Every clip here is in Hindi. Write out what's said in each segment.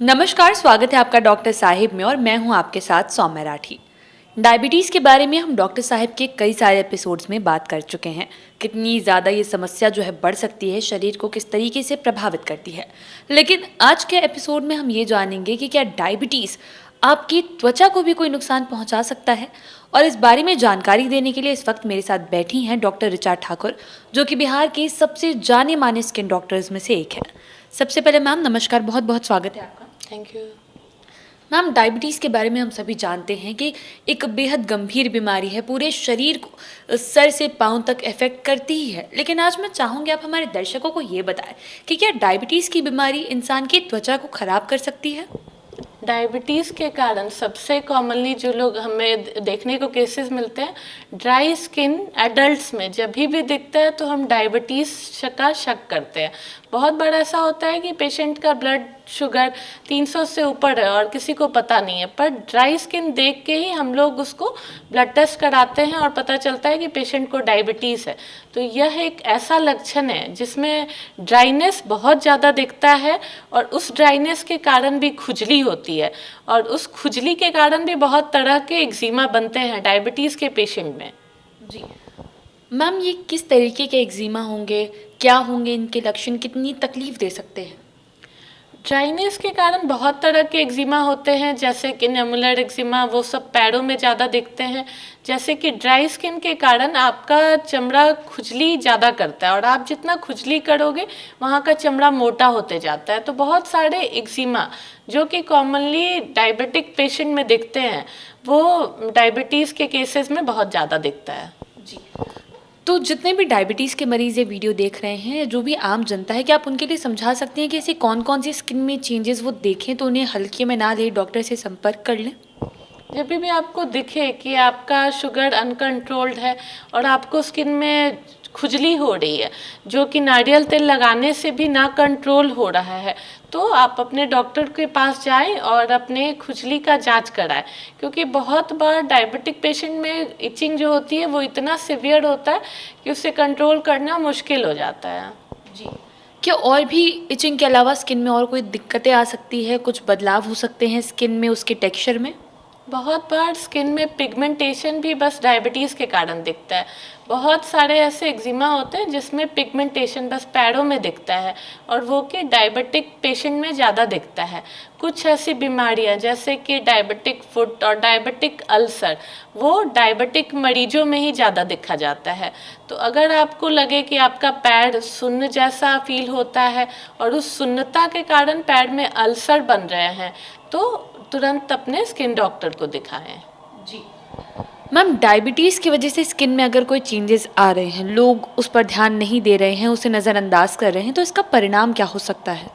नमस्कार, स्वागत है आपका डॉक्टर साहिब में और मैं हूं आपके साथ सौम्या राठी। डायबिटीज़ के बारे में हम डॉक्टर साहिब के कई सारे एपिसोड्स में बात कर चुके हैं। कितनी ज़्यादा ये समस्या जो है बढ़ सकती है, शरीर को किस तरीके से प्रभावित करती है। लेकिन आज के एपिसोड में हम ये जानेंगे कि क्या डायबिटीज़ आपकी त्वचा को भी कोई नुकसान पहुंचा सकता है। और इस बारे में जानकारी देने के लिए इस वक्त मेरे साथ बैठी हैं डॉक्टर ऋचा ठाकुर, जो कि बिहार के सबसे जाने माने स्किन डॉक्टर्स में से एक है। सबसे पहले मैम नमस्कार, बहुत बहुत स्वागत है आपका। Thank you. मैम, डायबिटीज़ के बारे में हम सभी जानते हैं कि एक बेहद गंभीर बीमारी है, पूरे शरीर को सर से पाँव तक इफेक्ट करती ही है। लेकिन आज मैं चाहूँगी आप हमारे दर्शकों को ये बताएं कि क्या डायबिटीज़ की बीमारी इंसान की त्वचा को खराब कर सकती है। डायबिटीज़ के कारण सबसे कॉमनली जो लोग हमें देखने को केसेस मिलते हैं, ड्राई स्किन एडल्ट्स में जब भी दिखता है तो हम डायबिटीज़ का शक करते हैं। बहुत बार ऐसा होता है कि पेशेंट का ब्लड शुगर 300 से ऊपर है और किसी को पता नहीं है, पर ड्राई स्किन देख के ही हम लोग उसको ब्लड टेस्ट कराते हैं और पता चलता है कि पेशेंट को डायबिटीज़ है। तो यह एक ऐसा लक्षण है जिसमें ड्राइनेस बहुत ज़्यादा दिखता है और उस ड्राइनेस के कारण भी खुजली होती है और उस खुजली के कारण भी बहुत तरह के एक्जिमा बनते हैं डायबिटीज़ के पेशेंट में। जी मैम, ये किस तरीके के एक्जिमा होंगे, क्या होंगे इनके लक्षण, कितनी तकलीफ दे सकते हैं। ड्राइनेस के कारण बहुत तरह के एक्जिमा होते हैं, जैसे कि नेमुलर एक्जिमा, वो सब पैरों में ज़्यादा दिखते हैं। जैसे कि ड्राई स्किन के कारण आपका चमड़ा खुजली ज़्यादा करता है और आप जितना खुजली करोगे वहाँ का चमड़ा मोटा होते जाता है। तो बहुत सारे एक्जिमा जो कि कॉमनली डायबिटिक पेशेंट में दिखते हैं, वो डायबिटीज़ के केसेस में बहुत ज़्यादा दिखता है। जी, तो जितने भी डायबिटीज़ के मरीज़ ये वीडियो देख रहे हैं, जो भी आम जनता है, क्या आप उनके लिए समझा सकते हैं कि ऐसे कौन कौन सी स्किन में चेंजेस वो देखें तो उन्हें हल्के में ना ले, डॉक्टर से संपर्क कर लें। जब भी आपको दिखे कि आपका शुगर अनकंट्रोल्ड है और आपको स्किन में खुजली हो रही है जो कि नारियल तेल लगाने से भी ना कंट्रोल हो रहा है, तो आप अपने डॉक्टर के पास जाएं और अपने खुजली का जांच कराएं, क्योंकि बहुत बार डायबिटिक पेशेंट में इचिंग जो होती है वो इतना सिवियर होता है कि उसे कंट्रोल करना मुश्किल हो जाता है। जी, क्या और भी इचिंग के अलावा स्किन में और कोई दिक्कतें आ सकती है, कुछ बदलाव हो सकते हैं स्किन में, उसके टेक्सचर में। बहुत बार स्किन में पिगमेंटेशन भी बस डायबिटीज़ के कारण दिखता है। बहुत सारे ऐसे एक्जिमा होते हैं जिसमें पिगमेंटेशन बस पैरों में दिखता है और वो कि डायबिटिक पेशेंट में ज़्यादा दिखता है। कुछ ऐसी बीमारियां जैसे कि डायबिटिक फुट और डायबिटिक अल्सर, वो डायबिटिक मरीजों में ही ज़्यादा दिखा जाता है। तो अगर आपको लगे कि आपका पैर सुन्न जैसा फील होता है और उस सुन्नता के कारण पैर में अल्सर बन रहे हैं, तो तुरंत अपने स्किन डॉक्टर को दिखाएं। जी मैम, डायबिटीज़ की वजह से स्किन में अगर कोई चेंजेस आ रहे हैं, लोग उस पर ध्यान नहीं दे रहे हैं, उसे नज़रअंदाज कर रहे हैं, तो इसका परिणाम क्या हो सकता है।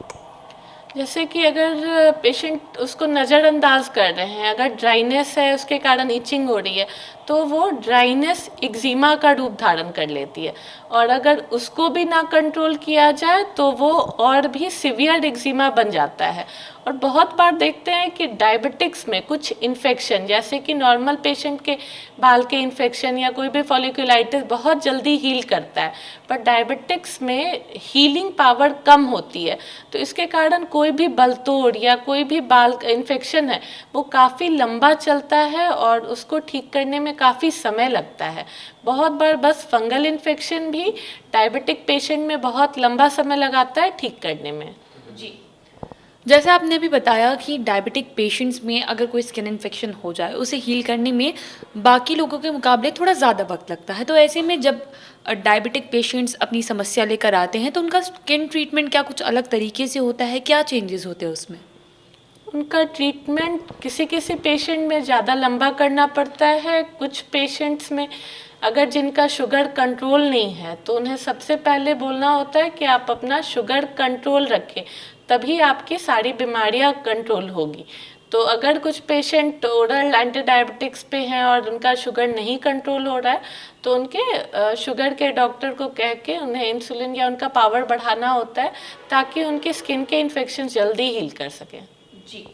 जैसे कि अगर पेशेंट उसको नज़रअंदाज कर रहे हैं, अगर ड्राइनेस है उसके कारण इचिंग हो रही है, तो वो ड्राइनेस एक्जिमा का रूप धारण कर लेती है और अगर उसको भी ना कंट्रोल किया जाए तो वो और भी सिवियर एक्जिमा बन जाता है। और बहुत बार देखते हैं कि डायबिटिक्स में कुछ इन्फेक्शन, जैसे कि नॉर्मल पेशेंट के बाल के इन्फेक्शन या कोई भी फॉलिकुलाइटिस बहुत जल्दी हील करता है, पर डायबिटिक्स में हीलिंग पावर कम होती है। तो इसके कारण कोई भी बलतोड़ या कोई भी बाल इन्फेक्शन है वो काफ़ी लंबा चलता है और उसको ठीक करने में काफ़ी समय लगता है। बहुत बार बस फंगल इन्फेक्शन भी डायबिटिक पेशेंट में बहुत लंबा समय लगाता है ठीक करने में। जी, जैसे आपने अभी बताया कि डायबिटिक पेशेंट्स में अगर कोई स्किन इन्फेक्शन हो जाए, उसे हील करने में बाकी लोगों के मुकाबले थोड़ा ज़्यादा वक्त लगता है। तो ऐसे में जब डायबिटिक पेशेंट्स अपनी समस्या लेकर आते हैं, तो उनका स्किन ट्रीटमेंट क्या कुछ अलग तरीके से होता है, क्या चेंजेस होते हैं उसमें। उनका ट्रीटमेंट किसी किसी पेशेंट में ज़्यादा लंबा करना पड़ता है। कुछ पेशेंट्स में अगर जिनका शुगर कंट्रोल नहीं है तो उन्हें सबसे पहले बोलना होता है कि आप अपना शुगर कंट्रोल रखें, तभी आपकी सारी बीमारियां कंट्रोल होगी। तो अगर कुछ पेशेंट ओरल एंटी डायबिटिक्स पे हैं और उनका शुगर नहीं कंट्रोल हो रहा है, तो उनके शुगर के डॉक्टर को कह के उन्हें इंसुलिन या उनका पावर बढ़ाना होता है, ताकि उनकी स्किन के इन्फेक्शन जल्दी हील कर सकें। जी,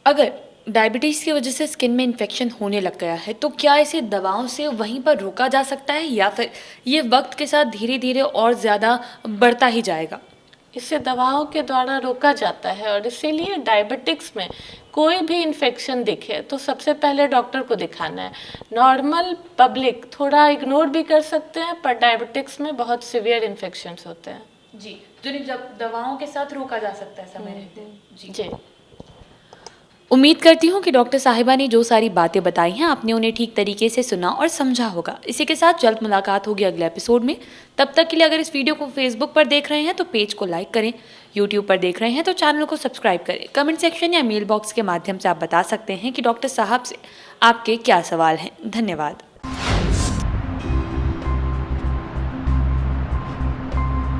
अगर डायबिटीज़ की वजह से स्किन में इन्फेक्शन होने लग गया है, तो क्या इसे दवाओं से वहीं पर रोका जा सकता है या फिर ये वक्त के साथ धीरे धीरे और ज़्यादा बढ़ता ही जाएगा। इससे दवाओं के द्वारा रोका जाता है। और इसीलिए डायबिटिक्स में कोई भी इन्फेक्शन दिखे तो सबसे पहले डॉक्टर को दिखाना है। नॉर्मल पब्लिक थोड़ा इग्नोर भी कर सकते हैं, पर डायबिटिक्स में बहुत सीवियर इन्फेक्शंस होते हैं। जी, जिन्हें जब दवाओं के साथ रोका जा सकता है समय रहते। जी। उम्मीद करती हूँ कि डॉक्टर साहिबा ने जो सारी बातें बताई हैं आपने उन्हें ठीक तरीके से सुना और समझा होगा। इसी के साथ जल्द मुलाकात होगी अगले एपिसोड में। तब तक के लिए अगर इस वीडियो को फेसबुक पर देख रहे हैं तो पेज को लाइक करें, यूट्यूब पर देख रहे हैं तो चैनल को सब्सक्राइब करें। कमेंट सेक्शन या मेल बॉक्स के माध्यम से आप बता सकते हैं कि डॉक्टर साहब से आपके क्या सवाल हैं। धन्यवाद।